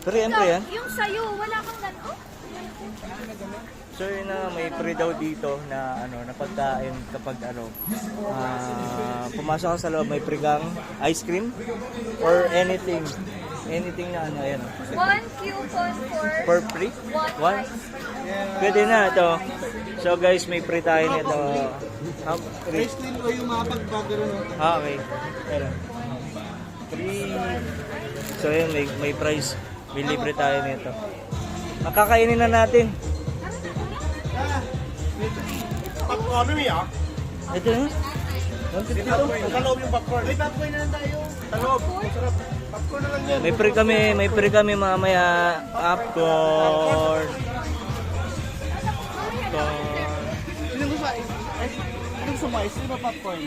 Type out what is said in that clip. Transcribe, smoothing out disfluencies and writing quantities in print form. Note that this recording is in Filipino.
Pero entry yan. Yung sa'yo, wala kang gano'n? So yun na, may free daw dito na ano, na pagkain kapag ano, pumasok ka sa loob, may free kang ice cream or anything. Anything na ano, ayan. 1 coupon For free? one One? ice cream. Pwede na ito. So guys, may free tayo nito. Free. Ice cream ko yung mga pagbago no? Okay. Pero, free. So yun, may price. May libre tayo nito. Makakainin na natin. Popcorn mo ya? Ito na. Sa loob yung popcorn. May popcorn na lang tayo. Sa loob. Masarap. Popcorn na lang yan. May free kami mamaya. Popcorn. Sino gusto sa ice? Sino gusto mo ice? Sino ba popcorn?